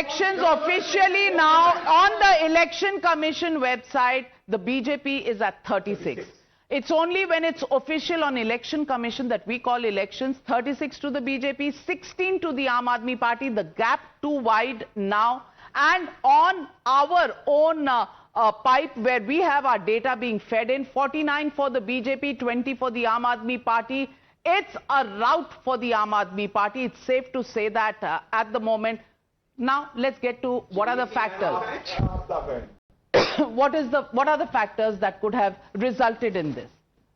elections officially now on the Election Commission website, the BJP is at 36. It's only when it's official on Election Commission that we call elections. 36 to the BJP, 16 to the Aam Aadmi Party. The gap too wide now. And on our own pipe where we have our data being fed in, 49 for the BJP, 20 for the Aam Aadmi Party. It's a rout for the Aam Aadmi Party. It's safe to say that at the moment. Now, let's get to what are the factors. What are the factors that could have resulted in this?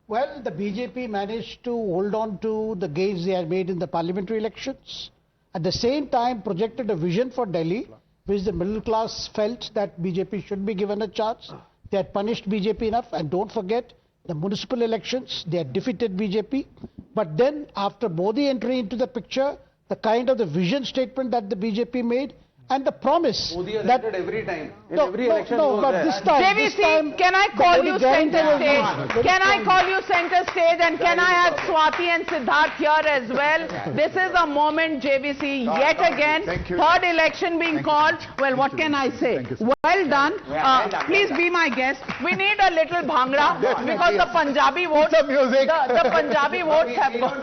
Well, the BJP managed to hold on to the gains they had made in the parliamentary elections. At the same time, projected a vision for Delhi, which the middle class felt that BJP should be given a chance. They had punished BJP enough, and don't forget, the municipal elections, they had defeated BJP. But then, after Modi entering into the picture, the kind of the vision statement that the BJP made, and the promise Modi has that every time, in no, every no, election. no, but this time, JVC, can I call you center stage? Can I call you center stage, and can I have Swati and Siddharth here as well? This is a moment, JVC, yet again, third election being called. Well, what can I say? Well done. Please be my guest. We need a little bhangra because the Punjabi votes, the Punjabi votes have gone.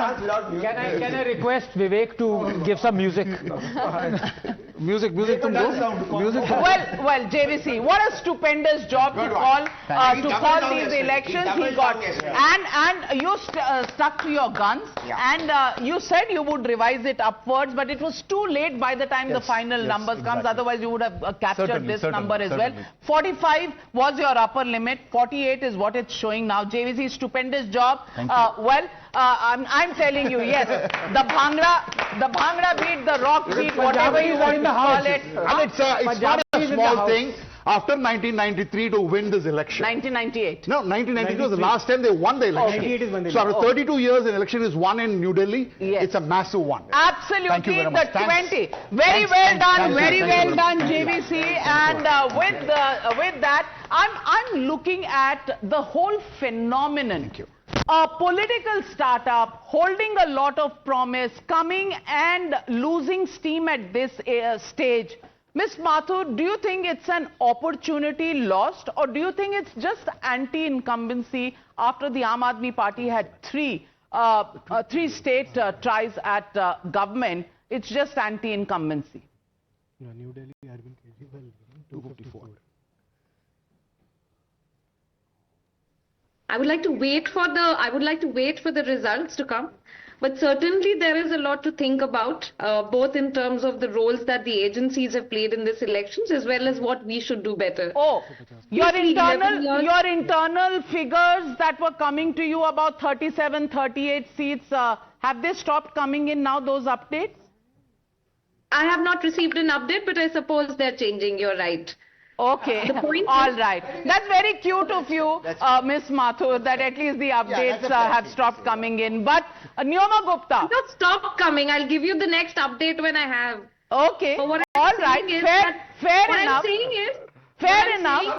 Can I request Vivek to give some music? Music, music. Well, JVC, what a stupendous job to call these elections. He got, and you stuck to your guns, and you said you would revise it upwards, but it was too late by the time the final numbers comes. Otherwise, you would have captured this number as well. 45 was your upper limit. 48 is what it's showing now. JVC, stupendous job. I'm telling you, yes, the Bhangra beat, the rock beat, whatever you want to call it. And it's not a small thing after 1993 to win this election. 1998. No, 1993 was the last time they won the election. Okay. So after 32 years, an election is won in New Delhi. Yes. It's a massive one. Absolutely, Thank you very much. the Thanks. 20. Very well done, JVC. And with that, I'm looking at the whole phenomenon. Thank you. A political startup holding a lot of promise, coming and losing steam at this stage. Ms. Mathur, do you think it's an opportunity lost, or do you think it's just anti-incumbency after the Aam Aadmi Party had three state tries at government? It's just anti-incumbency. New Delhi, Arvind Kejriwal, 254. I would like to wait for the results to come, but certainly there is a lot to think about, both in terms of the roles that the agencies have played in this elections as well as what we should do better. Oh, your internal figures that were coming to you about 37, 38 seats, have they stopped coming in now, those updates? I have not received an update, but I suppose they're changing. You're right. Okay, all right. That's very cute of you, Ms. Mathur, that at least the updates have stopped coming in. But Neoma Gupta. Not stop coming. I'll give you the next update when I have. Okay, all right. Fair enough. What I'm saying is, fair enough.